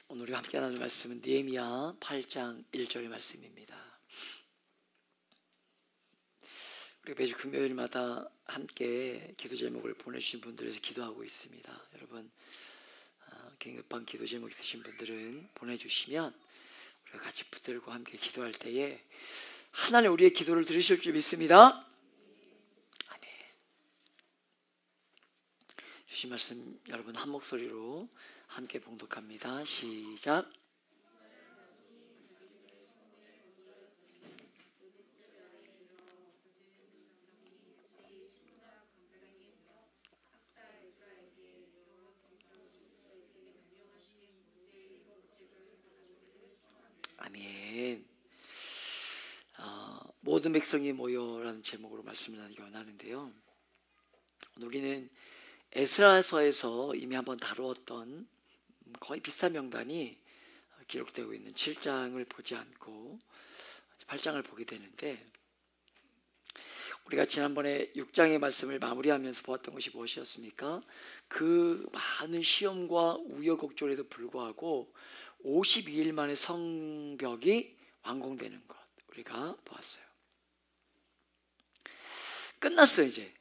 오늘 우리가 함께 나눌 말씀은 느헤미야 8장 1절의 말씀입니다. 우리가 매주 금요일마다 함께 기도 제목을 보내주신 분들에서 기도하고 있습니다. 여러분 긴급한 기도 제목 있으신 분들은 보내주시면 우리가 같이 붙들고 함께 기도할 때에 하나님 우리의 기도를 들으실 줄 믿습니다. 아멘. 주신 말씀 여러분 한 목소리로 함께 봉독합니다. 시작. 아멘. 모든 백성이 모여라는 제목으로 말씀을 나누기 원하는데요. 오늘 우리는 에스라서에서 이미 한번 다루었던 거의 비슷한 명단이 기록되고 있는 7장을 보지 않고 8장을 보게 되는데, 우리가 지난번에 6장의 말씀을 마무리하면서 보았던 것이 무엇이었습니까? 그 많은 시험과 우여곡절에도 불구하고 52일 만에 성벽이 완공되는 것 우리가 보았어요. 끝났어요. 이제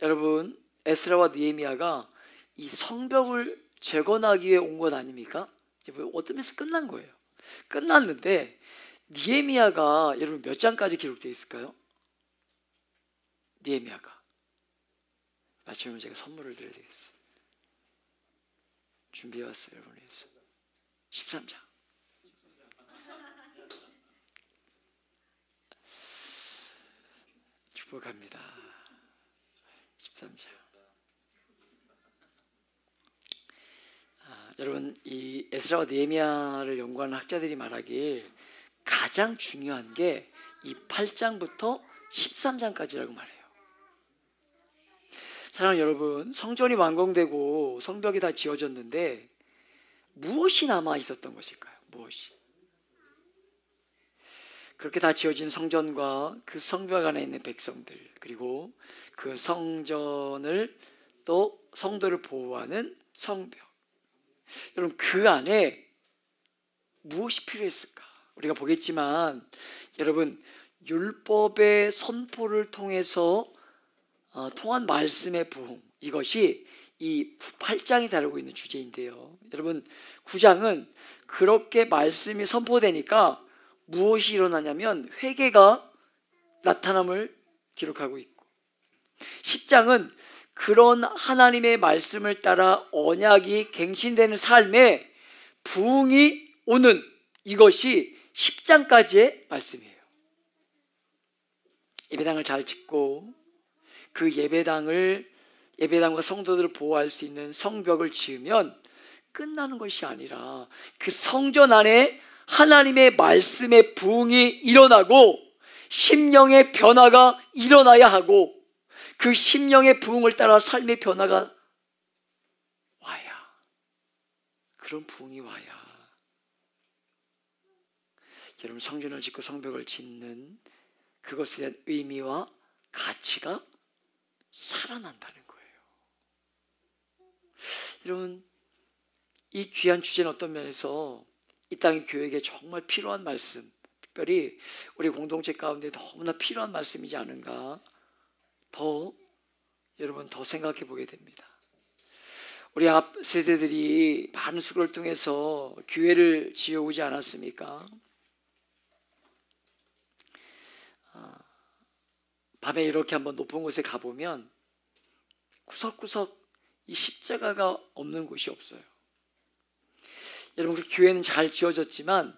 여러분 에스라와 느헤미야가 이 성벽을 재건하기 위해 온 것 아닙니까? 이제 어떤 면에서 끝난 거예요. 끝났는데 느헤미야가 여러분 몇 장까지 기록되어 있을까요? 느헤미야가 맞추면 제가 선물을 드려야 되겠어요. 준비해왔어요. 여러분을 위해서 13장. 축복합니다. 13장. 여러분 이 에스라와 느헤미야를 연구하는 학자들이 말하길 가장 중요한 게 이 8장부터 13장까지라고 말해요. 사랑하는 여러분, 성전이 완공되고 성벽이 다 지어졌는데 무엇이 남아 있었던 것일까요? 무엇이? 그렇게 다 지어진 성전과 그 성벽 안에 있는 백성들, 그리고 그 성전을 또 성도를 보호하는 성벽. 여러분 그 안에 무엇이 필요했을까? 우리가 보겠지만 여러분 율법의 선포를 통해서 통한 말씀의 부흥, 이것이 이 8장이 다루고 있는 주제인데요. 여러분 9장은 그렇게 말씀이 선포되니까 무엇이 일어나냐면 회개가 나타남을 기록하고 있고, 10장은 그런 하나님의 말씀을 따라 언약이 갱신되는 삶에 부흥이 오는, 이것이 10장까지의 말씀이에요. 예배당을 잘 짓고 그 예배당과 성도들을 보호할 수 있는 성벽을 지으면 끝나는 것이 아니라 그 성전 안에 하나님의 말씀의 부흥이 일어나고 심령의 변화가 일어나야 하고, 그 심령의 부흥을 따라 삶의 변화가 와야, 그런 부흥이 와야 여러분 성전을 짓고 성벽을 짓는 그것에 대한 의미와 가치가 살아난다는 거예요. 여러분 이 귀한 주제는 어떤 면에서 이 땅의 교회에게 정말 필요한 말씀, 특별히 우리 공동체 가운데 너무나 필요한 말씀이지 않은가, 여러분 더 생각해 보게 됩니다. 우리 앞 세대들이 많은 수고를 통해서 교회를 지어오지 않았습니까? 밤에 이렇게 한번 높은 곳에 가보면 구석구석 이 십자가가 없는 곳이 없어요. 여러분 그 교회는 잘 지어졌지만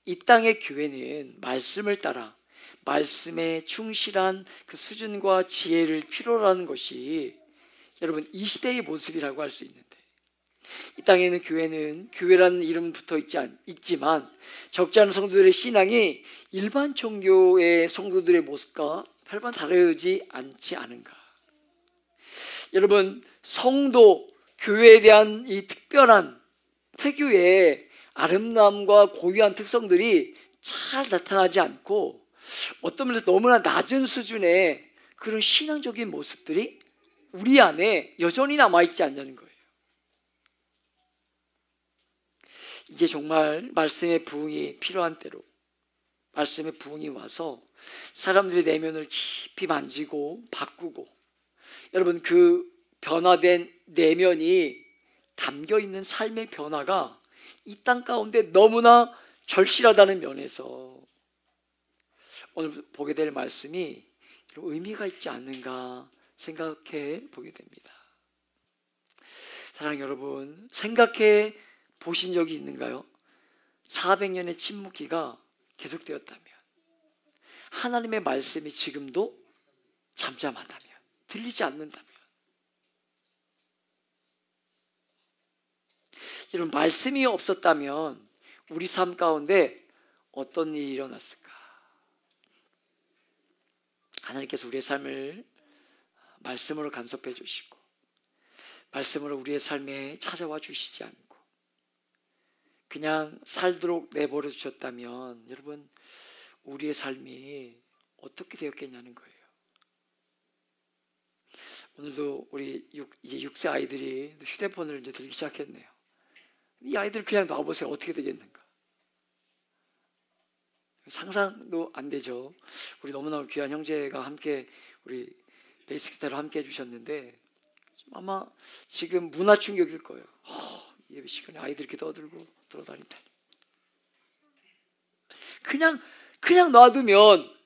이 땅의 교회는 말씀을 따라 말씀에 충실한 그 수준과 지혜를 필요로 하는 것이 여러분 이 시대의 모습이라고 할 수 있는데, 이 땅에 있는 교회는 교회라는 이름 붙어 있지만 적지 않은 성도들의 신앙이 일반 종교의 성도들의 모습과 별반 다르지 않지 않은가. 여러분 성도, 교회에 대한 이 특별한 특유의 아름다움과 고유한 특성들이 잘 나타나지 않고 어떤 면에서 너무나 낮은 수준의 그런 신앙적인 모습들이 우리 안에 여전히 남아있지 않냐는 거예요. 이제 정말 말씀의 부흥이 필요한 때로 말씀의 부흥이 와서 사람들의 내면을 깊이 만지고 바꾸고, 여러분 그 변화된 내면이 담겨있는 삶의 변화가 이 땅 가운데 너무나 절실하다는 면에서 오늘 보게 될 말씀이 의미가 있지 않는가 생각해 보게 됩니다. 사랑하는 여러분, 생각해 보신 적이 있는가요? 400년의 침묵기가 계속되었다면, 하나님의 말씀이 지금도 잠잠하다면, 들리지 않는다면, 여러분 말씀이 없었다면 우리 삶 가운데 어떤 일이 일어났을까? 하나님께서 우리의 삶을 말씀으로 간섭해 주시고 말씀으로 우리의 삶에 찾아와 주시지 않고 그냥 살도록 내버려 주셨다면 여러분 우리의 삶이 어떻게 되었겠냐는 거예요. 오늘도 우리 이제 6세 아이들이 휴대폰을 이제 들기 시작했네요. 이 아이들 그냥 놔보세요. 어떻게 되겠는가? 상상도 안 되죠. 우리 너무나 귀한 형제가 함께 우리 베이스 기타로 함께 해주셨는데 아마 지금 문화 충격일 거예요. 예배 시간에 아이들 이렇게 떠들고 돌아다닌다니. 그냥 놔두면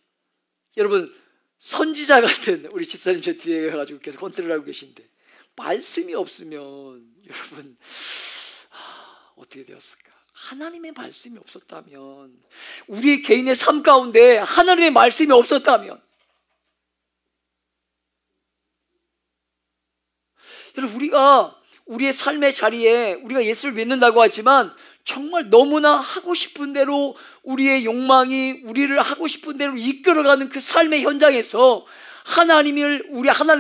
여러분 선지자 같은 우리 집사님 제 뒤에 가지고 계속 컨트롤하고 계신데 말씀이 없으면 여러분 어떻게 되었을까? 하나님의 말씀이 없었다면, 우리 개인의 삶 가운데 하나님의 말씀이 없었다면, 여러분 우리가 우리의 삶의 자리에 우리가 예수를 믿는다고 하지만 정말 너무나 하고 싶은 대로 우리의 욕망이 우리를 하고 싶은 대로 이끌어가는 그 삶의 현장에서 하나님을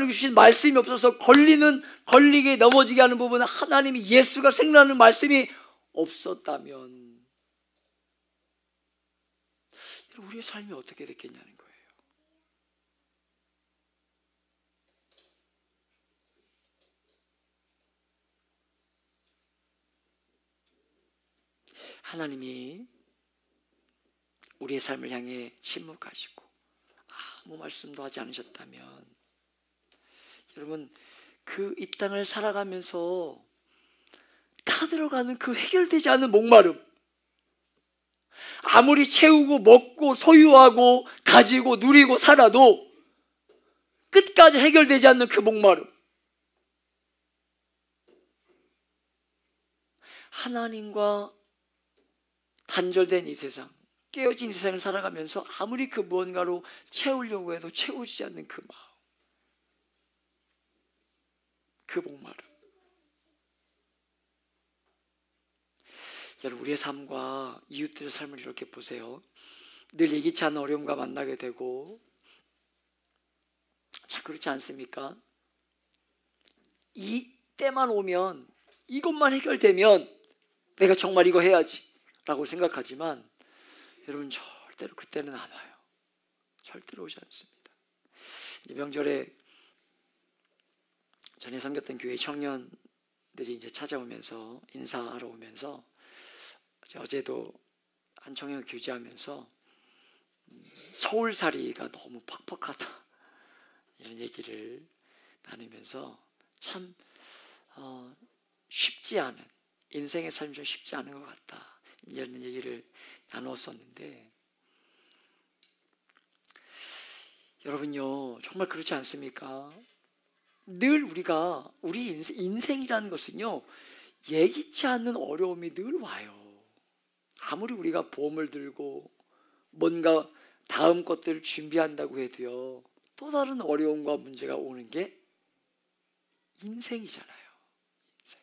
주신 말씀이 없어서 걸리게 넘어지게 하는 부분은 하나님이 예수가 생각하는 말씀이 없었다면 우리의 삶이 어떻게 됐겠냐는 거예요. 하나님이 우리의 삶을 향해 침묵하시고 아무 말씀도 하지 않으셨다면 여러분 이 땅을 살아가면서 타들어가는 그 해결되지 않은 목마름, 아무리 채우고 먹고 소유하고 가지고 누리고 살아도 끝까지 해결되지 않는 그 목마름, 하나님과 단절된 이 세상, 깨어진 이 세상을 살아가면서 아무리 그 무언가로 채우려고 해도 채우지 않는 그 마음, 그 목마름. 여러분 우리의 삶과 이웃들의 삶을 이렇게 보세요. 늘 예기치 않은 어려움과 만나게 되고 자 그렇지 않습니까? 이 때만 오면 이것만 해결되면 내가 정말 이거 해야지 라고 생각하지만 여러분 절대로 그때는 안 와요. 절대로 오지 않습니다. 명절에 전에 섬겼던 교회 청년들이 이제 찾아오면서 인사하러 오면서 어제도 한 청년 교제하면서 서울살이가 너무 퍽퍽하다 이런 얘기를 나누면서 참 쉽지 않은 인생의 삶이 좀 쉽지 않은 것 같다 이런 얘기를 나누었었는데 여러분요 정말 그렇지 않습니까? 늘 우리 인생이라는 것은요 예기치 않는 어려움이 늘 와요. 아무리 우리가 보험을 들고 뭔가 다음 것들을 준비한다고 해도요 또 다른 어려움과 문제가 오는 게 인생이잖아요. 인생.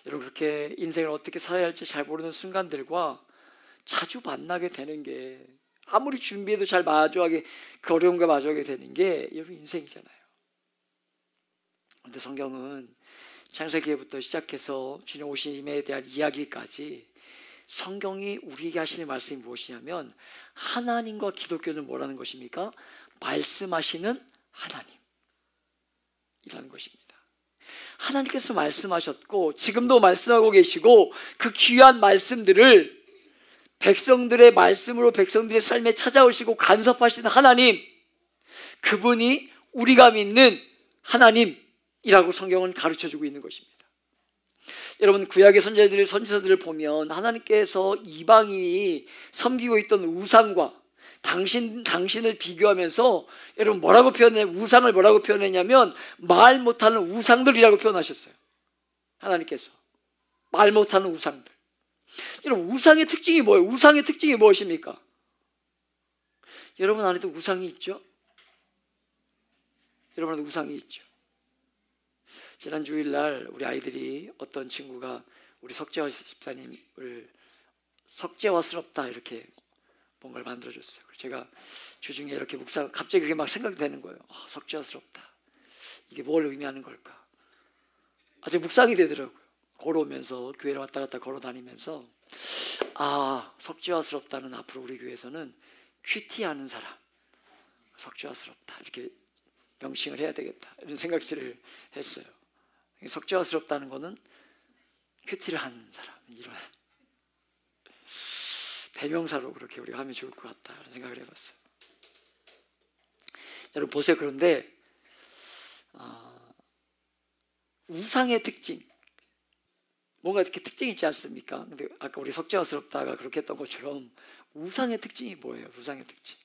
여러분 그렇게 인생을 어떻게 살아야 할지 잘 모르는 순간들과 자주 만나게 되는 게 아무리 준비해도 잘 마주하게 그 어려움과 마주하게 되는 게 여러분 인생이잖아요. 그런데 성경은 창세기부터 시작해서 주님 오심에 대한 이야기까지 성경이 우리에게 하시는 말씀이 무엇이냐면 하나님과 기독교는 뭐라는 것입니까? 말씀하시는 하나님이라는 것입니다. 하나님께서 말씀하셨고 지금도 말씀하고 계시고 그 귀한 말씀들을 백성들의 말씀으로 백성들의 삶에 찾아오시고 간섭하시는 하나님, 그분이 우리가 믿는 하나님이라고 성경은 가르쳐주고 있는 것입니다. 여러분, 구약의 선지서들을 보면 하나님께서 이방인이 섬기고 있던 우상과 당신을 비교하면서 여러분 뭐라고 우상을 뭐라고 표현했냐면 말 못하는 우상들이라고 표현하셨어요. 하나님께서 말 못하는 우상들. 여러분, 우상의 특징이 뭐예요? 우상의 특징이 무엇입니까? 여러분 안에도 우상이 있죠? 여러분 안에도 우상이 있죠? 지난 주일날 우리 아이들이 어떤 친구가 우리 석재화 집사님을 석재화스럽다 이렇게 뭔가를 만들어줬어요. 제가 주중에 이렇게 묵상, 갑자기 그게 막 생각이 되는 거예요. 석재화스럽다. 이게 뭘 의미하는 걸까? 아직 묵상이 되더라고요. 걸어오면서 교회를 왔다 갔다 걸어 다니면서 석재화스럽다는 앞으로 우리 교회에서는 큐티하는 사람, 석재화스럽다 이렇게 명칭을 해야 되겠다 이런 생각들을 했어요. 석재화스럽다는 거는 큐티를 하는 사람, 이런 대명사로 그렇게 우리가 하면 좋을 것 같다 이런 생각을 해봤어요. 여러분 보세요. 그런데 우상의 특징, 뭔가 이렇게 특징이 있지 않습니까? 근데 아까 우리 석재화스럽다가 그렇게 했던 것처럼 우상의 특징이 뭐예요? 우상의 특징.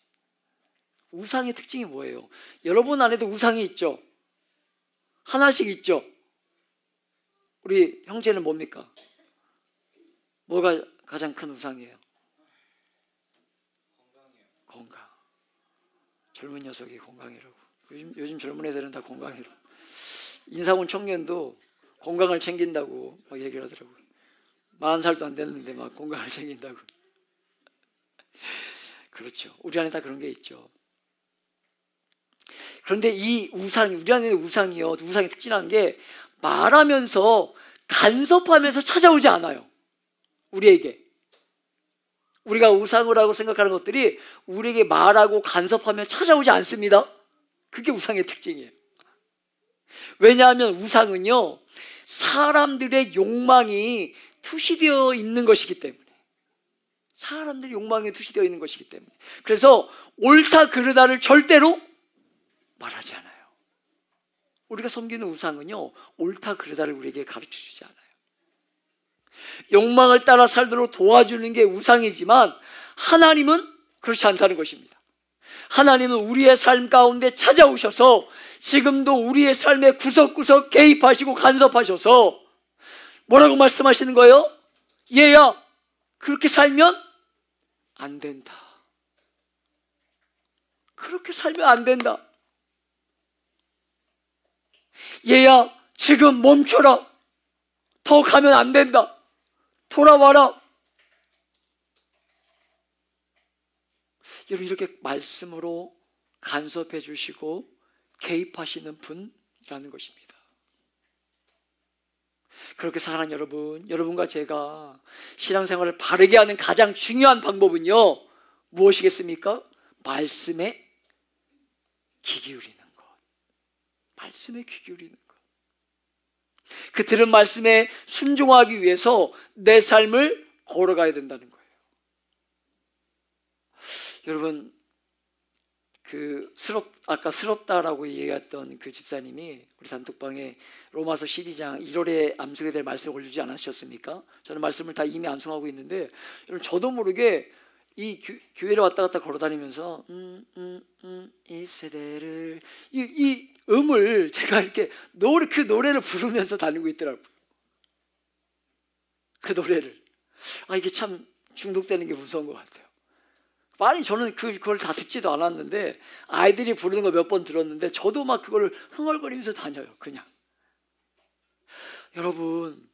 우상의 특징이 뭐예요? 여러분 안에도 우상이 있죠? 하나씩 있죠? 우리 형제는 뭡니까? 뭐가 가장 큰 우상이에요? 건강. 젊은 녀석이 건강이라고. 요즘 젊은 애들은 다 건강이라고. 인사군 청년도 건강을 챙긴다고 막 얘기를 하더라고요. 40살도 안 됐는데 막 건강을 챙긴다고. 그렇죠. 우리 안에 다 그런 게 있죠. 그런데 이 우상이, 우리 안에 우상이요, 우상의 특징이라는 게 말하면서 간섭하면서 찾아오지 않아요. 우리에게. 우리가 우상을 하고 생각하는 것들이 우리에게 말하고 간섭하며 찾아오지 않습니다. 그게 우상의 특징이에요. 왜냐하면 우상은요, 사람들의 욕망이 투시되어 있는 것이기 때문에. 사람들의 욕망이 투시되어 있는 것이기 때문에. 그래서 옳다 그르다를 절대로 말하지 않아요. 우리가 섬기는 우상은요, 옳다 그르다를 우리에게 가르쳐주지 않아요. 욕망을 따라 살도록 도와주는 게 우상이지만 하나님은 그렇지 않다는 것입니다. 하나님은 우리의 삶 가운데 찾아오셔서 지금도 우리의 삶에 구석구석 개입하시고 간섭하셔서 뭐라고 말씀하시는 거예요? 얘야, 그렇게 살면 안 된다. 그렇게 살면 안 된다. 얘야, 지금 멈춰라. 더 가면 안 된다. 돌아와라. 여러분, 이렇게 말씀으로 간섭해 주시고 개입하시는 분이라는 것입니다. 그렇게 사랑하는 여러분, 여러분과 제가 신앙생활을 바르게 하는 가장 중요한 방법은요, 무엇이겠습니까? 말씀에 귀 기울이는 것. 말씀에 귀 기울이는 것. 그 들은 말씀에 순종하기 위해서 내 삶을 걸어가야 된다는 거예요. 여러분, 아까 스럽다라고 얘기했던 그 집사님이 우리 단톡방에 로마서 12장 1월에 암송해야 될 말씀을 올리지 않으셨습니까? 저는 말씀을 다 이미 암송하고 있는데, 여러분 저도 모르게 이 교회를 왔다 갔다 걸어다니면서 이 세대를 이 음을 제가 이렇게 그 노래를 부르면서 다니고 있더라고요. 그 노래를. 이게 참 중독되는 게 무서운 것 같아요. 많이 저는 그걸 다 듣지도 않았는데 아이들이 부르는 거 몇 번 들었는데 저도 막 그걸 흥얼거리면서 다녀요. 그냥. 여러분,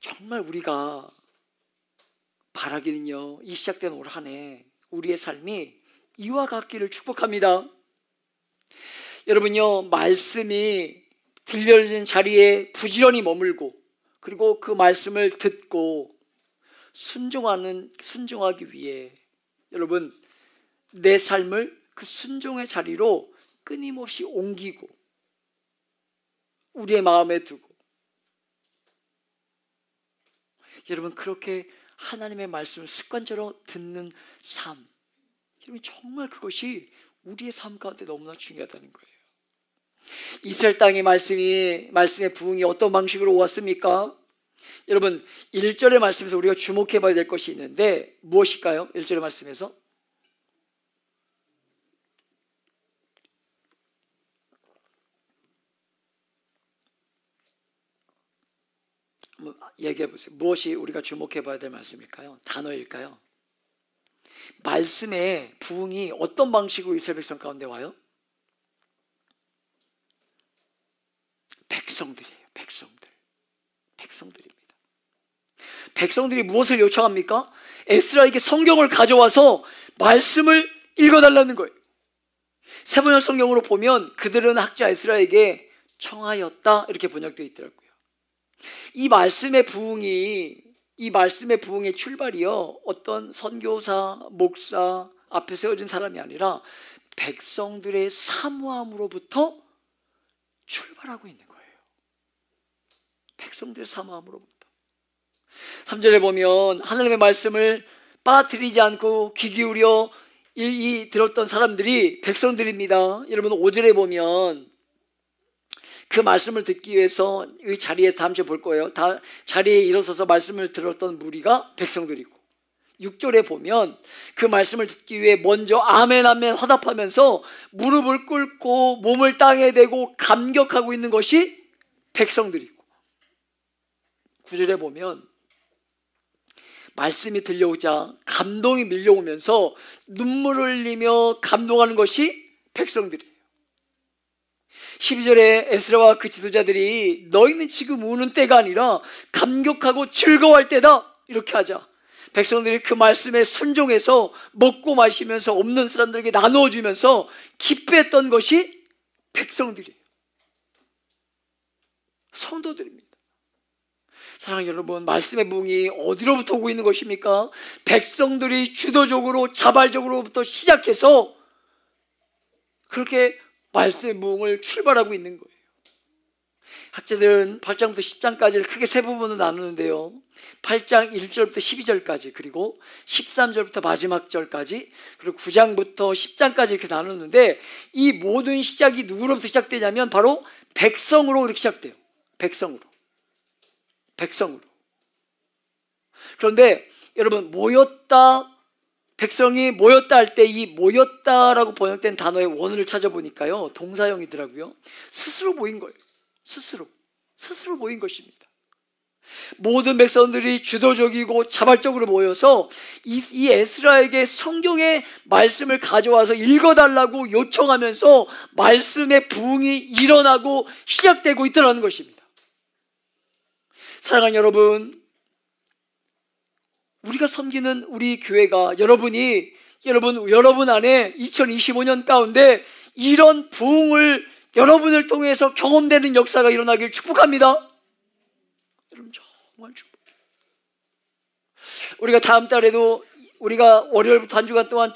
정말 우리가 바라기는요, 이 시작된 올 한 해 우리의 삶이 이와 같기를 축복합니다. 여러분요, 말씀이 들려진 자리에 부지런히 머물고, 그리고 그 말씀을 듣고 순종하기 위해 여러분 내 삶을 그 순종의 자리로 끊임없이 옮기고 우리의 마음에 두고 여러분 그렇게 하나님의 말씀을 습관적으로 듣는 삶, 여러분 정말 그것이 우리의 삶 가운데 너무나 중요하다는 거예요. 이스라엘 땅의 말씀의 부흥이 어떤 방식으로 왔습니까? 여러분 1절의 말씀에서 우리가 주목해 봐야 될 것이 있는데 무엇일까요? 1절의 말씀에서 얘기해 보세요. 무엇이 우리가 주목해 봐야 될 말씀일까요? 단어일까요? 말씀의 부흥이 어떤 방식으로 이스라엘 백성 가운데 와요? 백성들이에요. 백성들입니다. 백성들이 무엇을 요청합니까? 에스라에게 성경을 가져와서 말씀을 읽어달라는 거예요. 세번역 성경으로 보면 그들은 학자 에스라에게 청하였다 이렇게 번역되어 있더라고요. 이 말씀의 부흥의 출발이요, 어떤 선교사, 목사 앞에 세워진 사람이 아니라 백성들의 사모함으로부터 출발하고 있는 거예요. 백성들의 사모함으로부터. 3절에 보면 하나님의 말씀을 빠뜨리지 않고 귀 기울여 들었던 사람들이 백성들입니다. 여러분 5절에 보면 그 말씀을 듣기 위해서 이 자리에서 다음 주에 볼 거예요. 다 자리에 일어서서 말씀을 들었던 무리가 백성들이고, 6절에 보면 그 말씀을 듣기 위해 먼저 아멘 아멘 화답하면서 무릎을 꿇고 몸을 땅에 대고 감격하고 있는 것이 백성들이고, 9절에 보면 말씀이 들려오자 감동이 밀려오면서 눈물을 흘리며 감동하는 것이 백성들이에요. 12절에 에스라와 그 지도자들이 너희는 지금 우는 때가 아니라 감격하고 즐거워할 때다 이렇게 하자. 백성들이 그 말씀에 순종해서 먹고 마시면서 없는 사람들에게 나누어 주면서 기뻐했던 것이 백성들이에요. 성도들입니다. 사랑하는 여러분, 말씀의 부흥이 어디로부터 오고 있는 것입니까? 백성들이 주도적으로 자발적으로부터 시작해서 그렇게 말씀의 부흥을 출발하고 있는 거예요. 학자들은 8장부터 10장까지를 크게 세 부분으로 나누는데요, 8장 1절부터 12절까지, 그리고 13절부터 마지막 절까지, 그리고 9장부터 10장까지 이렇게 나누는데, 이 모든 시작이 누구로부터 시작되냐면 바로 백성으로 이렇게 시작돼요. 백성으로. 그런데 여러분, 백성이 모였다 할 때 이 모였다라고 번역된 단어의 원어를 찾아보니까요, 동사형이더라고요. 스스로 모인 거예요. 스스로 모인 것입니다. 모든 백성들이 주도적이고 자발적으로 모여서 이 에스라에게 성경의 말씀을 가져와서 읽어달라고 요청하면서 말씀의 부흥이 일어나고 시작되고 있더라는 것입니다. 사랑하는 여러분, 우리가 섬기는 우리 교회가 여러분 안에 2025년 가운데 이런 부흥을 여러분을 통해서 경험되는 역사가 일어나길 축복합니다. 여러분 정말 축복해요. 우리가 다음 달에도 우리가 월요일부터 한 주간 동안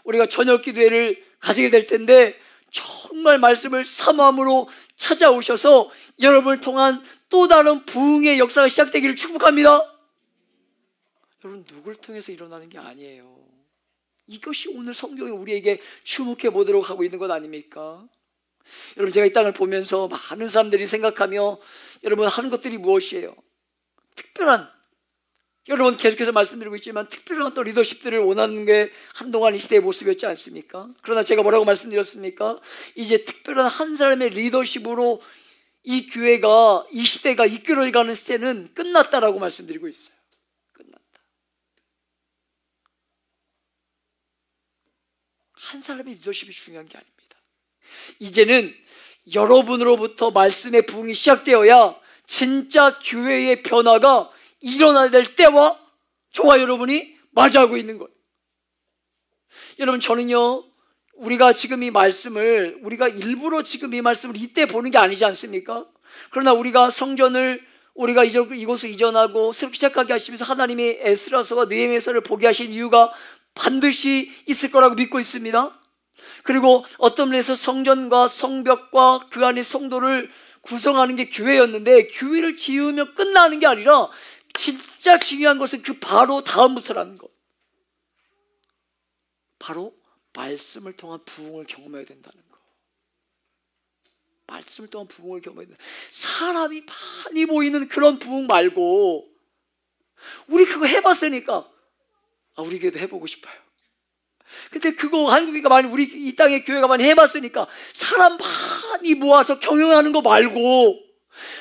우리가 저녁 기도회를 가지게 될 텐데, 정말 말씀을 사모함으로 찾아오셔서 여러분을 통한 또 다른 부흥의 역사가 시작되기를 축복합니다. 여러분, 누굴 통해서 일어나는 게 아니에요. 이것이 오늘 성경이 우리에게 주목해 보도록 하고 있는 것 아닙니까? 여러분, 제가 이 땅을 보면서 많은 사람들이 생각하며 여러분 하는 것들이 무엇이에요? 여러분 계속해서 말씀드리고 있지만 특별한 어떤 리더십들을 원하는 게 한동안 이 시대의 모습이었지 않습니까? 그러나 제가 뭐라고 말씀드렸습니까? 이제 특별한 한 사람의 리더십으로 이 교회가, 이 시대가 이끌어가는 시대는 끝났다라고 말씀드리고 있어요. 끝났다. 한 사람의 리더십이 중요한 게 아닙니다. 이제는 여러분으로부터 말씀의 부흥이 시작되어야 진짜 교회의 변화가 일어나야 될 때와 저와 여러분이 맞이하고 있는 거예요. 여러분, 저는요, 우리가 지금 우리가 일부러 지금 이 말씀을 이때 보는 게 아니지 않습니까? 그러나 우리가 성전을 우리가 이곳을 이전하고 새롭게 시작하게 하시면서 하나님이 에스라서와 느헤미야서를 보게 하신 이유가 반드시 있을 거라고 믿고 있습니다. 그리고 어떤 면에서 성전과 성벽과 그 안의 성도를 구성하는 게 교회였는데 교회를 지으면 끝나는 게 아니라 진짜 중요한 것은 그 바로 다음부터라는 것. 바로 말씀을 통한 부흥을 경험해야 된다는 것. 말씀을 통한 부흥을 경험해야 된다. 사람이 많이 보이는 그런 부흥 말고 우리 그거 해봤으니까 우리 교회도 해보고 싶어요. 근데 그거 한국이가 많이 우리 이 땅의 교회가 많이 해봤으니까 사람 많이 모아서 경영하는 거 말고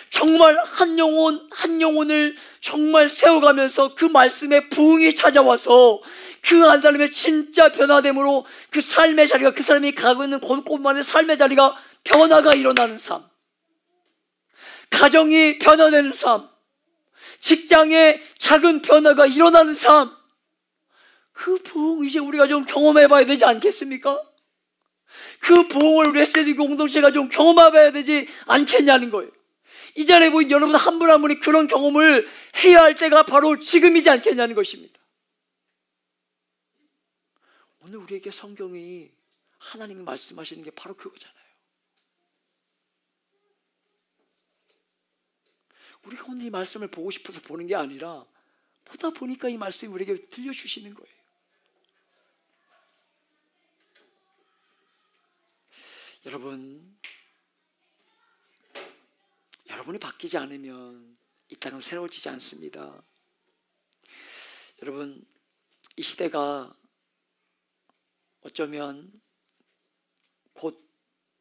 정말 한 영혼 한 영혼을 정말 세워가면서 그 말씀에 부흥이 찾아와서 그 한 사람의 진짜 변화됨으로 그 삶의 자리가 그 사람이 가고 있는 곳곳만의 삶의 자리가 변화가 일어나는 삶, 가정이 변화되는 삶, 직장에 작은 변화가 일어나는 삶, 그 부흥 이제 우리가 좀 경험해 봐야 되지 않겠습니까? 그 부흥을 우리 SSG 공동체가 좀 경험해 봐야 되지 않겠냐는 거예요. 이 자리에 보인 여러분 한 분 한 분이 그런 경험을 해야 할 때가 바로 지금이지 않겠냐는 것입니다. 오늘 우리에게 성경이 하나님이 말씀하시는 게 바로 그거잖아요. 우리가 오늘 이 말씀을 보고 싶어서 보는 게 아니라 보다 보니까 이 말씀이 우리에게 들려주시는 거예요. 여러분이 바뀌지 않으면 이 땅은 새로워지지 않습니다. 여러분, 이 시대가 어쩌면 곧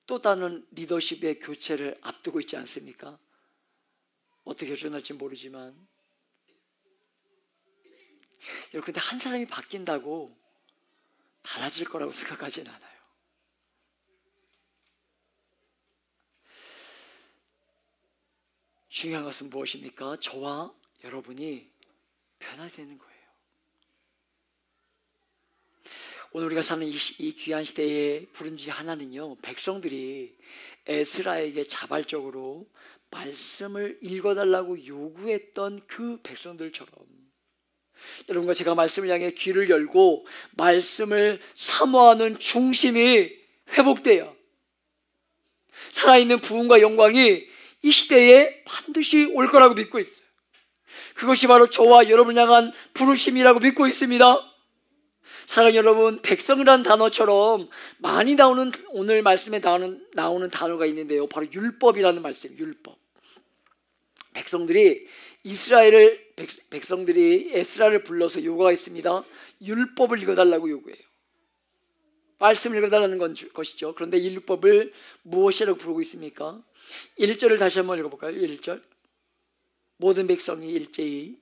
또 다른 리더십의 교체를 앞두고 있지 않습니까? 어떻게 결정할지 모르지만 여러분, 근데 한 사람이 바뀐다고 달라질 거라고 생각하진 않아요. 중요한 것은 무엇입니까? 저와 여러분이 변화되는 거예요. 오늘 우리가 사는 이 귀한 시대에 부른 중 하나는요, 백성들이 에스라에게 자발적으로 말씀을 읽어달라고 요구했던 그 백성들처럼 여러분과 제가 말씀을 향해 귀를 열고 말씀을 사모하는 중심이 회복돼야 살아있는 부흥과 영광이 이 시대에 반드시 올 거라고 믿고 있어요. 그것이 바로 저와 여러분을 향한 부르심이라고 믿고 있습니다. 사랑하는 여러분, 백성이라는 단어처럼 많이 나오는 오늘 말씀에 나오는 단어가 있는데요, 바로 율법이라는 말씀. 율법. 백성들이 에스라를 불러서 요구가 있습니다. 율법을 읽어달라고 요구해요. 말씀을 읽어달라는 것이죠. 그런데 이 율법을 무엇이라고 부르고 있습니까? 1절을 다시 한번 읽어볼까요? 1절. 모든 백성이 일제히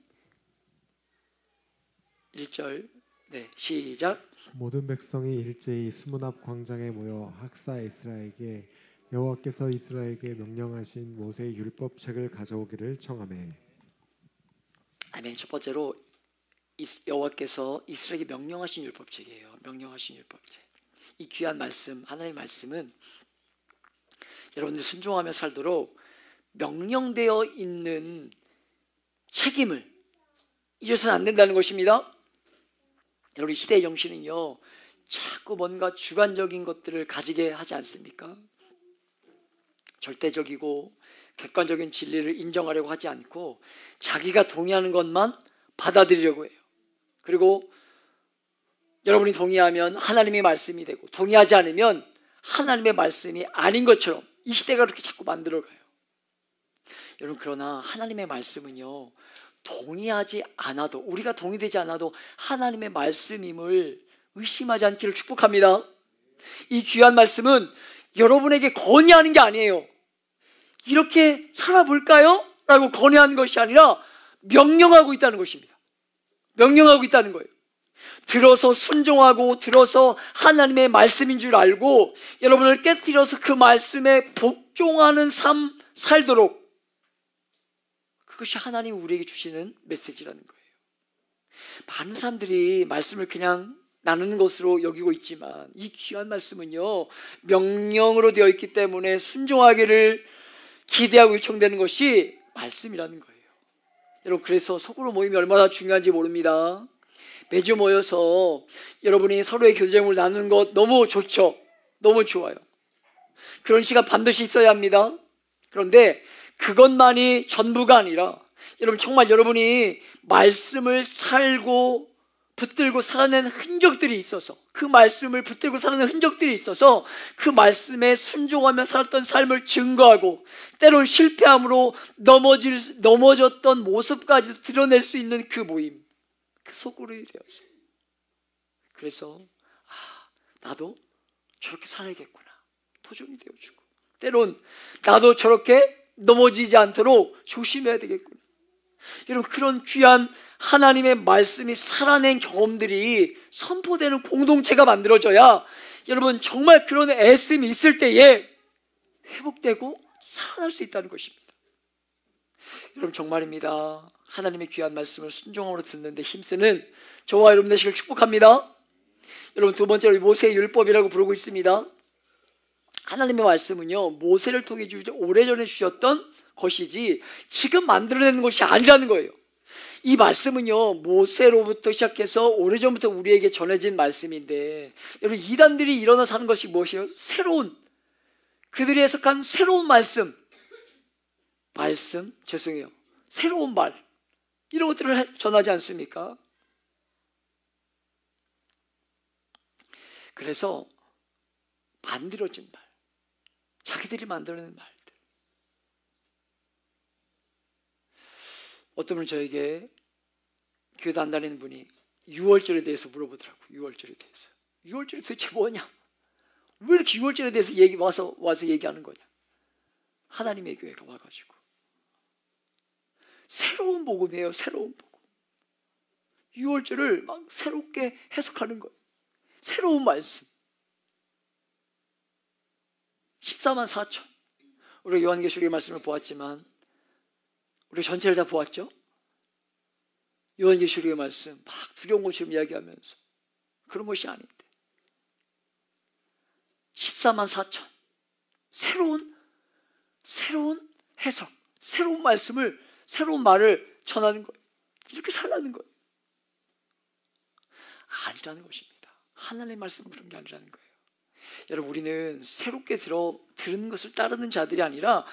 1절. 네, 시작. 모든 백성이 일제히 수문 앞 광장에 모여 학사 에스라에게 여호와께서 이스라엘에게 명령하신 모세의 율법책을 가져오기를 청하매. 아멘. 첫 번째로 여호와께서 이스라엘에게 명령하신 율법책이에요. 명령하신 율법책. 이 귀한 말씀, 하나님의 말씀은 여러분들이 순종하며 살도록 명령되어 있는 책임을 잊어서는 안 된다는 것입니다. 여러분, 이 시대의 정신은요, 자꾸 뭔가 주관적인 것들을 가지게 하지 않습니까? 절대적이고 객관적인 진리를 인정하려고 하지 않고 자기가 동의하는 것만 받아들이려고 해요. 그리고 여러분이 동의하면 하나님의 말씀이 되고 동의하지 않으면 하나님의 말씀이 아닌 것처럼 이 시대가 그렇게 자꾸 만들어가요. 여러분, 그러나 하나님의 말씀은요, 동의하지 않아도, 우리가 동의되지 않아도 하나님의 말씀임을 의심하지 않기를 축복합니다. 이 귀한 말씀은 여러분에게 건의하는 게 아니에요. 이렇게 살아볼까요? 라고 건의하는 것이 아니라 명령하고 있다는 것입니다. 명령하고 있다는 거예요. 들어서 순종하고 들어서 하나님의 말씀인 줄 알고 여러분을 깨뜨려서 그 말씀에 복종하는 삶 살도록, 그것이 하나님이 우리에게 주시는 메시지라는 거예요. 많은 사람들이 말씀을 그냥 나누는 것으로 여기고 있지만 이 귀한 말씀은요, 명령으로 되어 있기 때문에 순종하기를 기대하고 요청되는 것이 말씀이라는 거예요. 여러분, 그래서 속으로 모임이 얼마나 중요한지 모릅니다. 매주 모여서 여러분이 서로의 교제를 나누는 것 너무 좋죠. 너무 좋아요. 그런 시간 반드시 있어야 합니다. 그런데 그것만이 전부가 아니라 여러분 정말 여러분이 말씀을 살고 붙들고 살아낸 흔적들이 있어서 그 말씀을 붙들고 살아낸 흔적들이 있어서 그 말씀에 순종하며 살았던 삶을 증거하고 때론 실패함으로 넘어졌던 모습까지 드러낼 수 있는 그 모임, 그 소굴이 되어서 그래서 나도 저렇게 살아야겠구나 도전이 되어주고 때론 나도 저렇게 넘어지지 않도록 조심해야 되겠구나. 여러분 그런 귀한 하나님의 말씀이 살아낸 경험들이 선포되는 공동체가 만들어져야 여러분 정말 그런 애씀이 있을 때에 회복되고 살아날 수 있다는 것입니다. 여러분 정말입니다. 하나님의 귀한 말씀을 순종함으로 듣는데 힘쓰는 저와 여러분 되시길 축복합니다. 여러분 두 번째로 모세의 율법이라고 부르고 있습니다. 하나님의 말씀은요 모세를 통해 오래전에 주셨던 것이지 지금 만들어내는 것이 아니라는 거예요. 이 말씀은요 모세로부터 시작해서 오래전부터 우리에게 전해진 말씀인데 여러분 이단들이 일어나서 하는 것이 무엇이에요? 그들이 해석한 새로운 새로운 말 이런 것들을 전하지 않습니까? 그래서 만들어진 말, 자기들이 만들어낸 말들. 어떤 분은 저에게 교회도 안 다니는 분이 유월절에 대해서 물어보더라고요. 유월절에 대해서. 유월절이 도대체 뭐냐? 왜 이렇게 유월절에 대해서 와서 얘기하는 거냐? 하나님의 교회가 와가지고 새로운 복음이에요. 새로운 복음. 유월절을 막 새롭게 해석하는 거예요. 새로운 말씀. 14만 4천. 우리 요한계시록의 말씀을 보았지만 우리 전체를 다 보았죠? 요한계시록의 말씀 막 두려운 것처럼 이야기하면서 그런 것이 아닌데 14만 4천 새로운 해석, 새로운 말씀을, 새로운 말을 전하는 거예요. 이렇게 살라는 거예요. 아니라는 것입니다. 하나님의 말씀은 그런 게 아니라는 거예요. 여러분 우리는 새롭게 들은 것을 따르는 자들이 아니라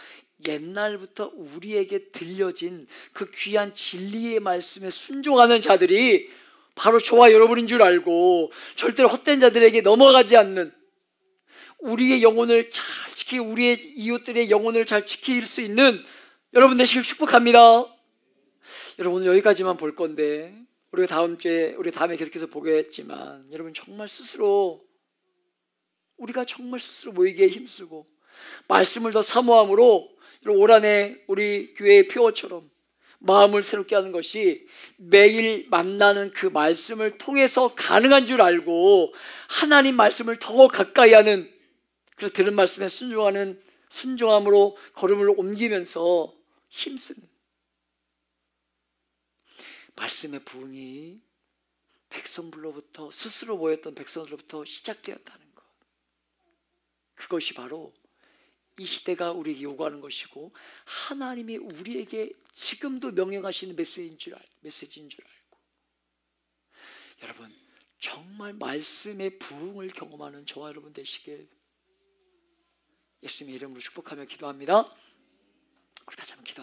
옛날부터 우리에게 들려진 그 귀한 진리의 말씀에 순종하는 자들이 바로 저와 여러분인 줄 알고 절대로 헛된 자들에게 넘어가지 않는 우리의 영혼을 잘 지키고 우리의 이웃들의 영혼을 잘 지킬 수 있는 여러분 되시길 축복합니다. 여러분 오늘 여기까지만 볼 건데 우리 다음에 계속해서 보겠지만 여러분 우리가 정말 스스로 모이기에 힘쓰고 말씀을 더 사모함으로 올 한해 우리 교회의 표어처럼 마음을 새롭게 하는 것이 매일 만나는 그 말씀을 통해서 가능한 줄 알고 하나님 말씀을 더 가까이 하는 그래서 들은 말씀에 순종함으로 걸음을 옮기면서 힘쓰는 말씀의 부흥이 백성들로부터 스스로 모였던 백성들로부터 시작되었다는 것. 그것이 바로 이 시대가 우리에게 요구하는 것이고 하나님이 우리에게 지금도 명령하시는 메시지인 줄 알고 여러분 정말 말씀의 부흥을 경험하는 저와 여러분 되시길 예수님의 이름으로 축복하며 기도합니다. 우리 같이 한번 기도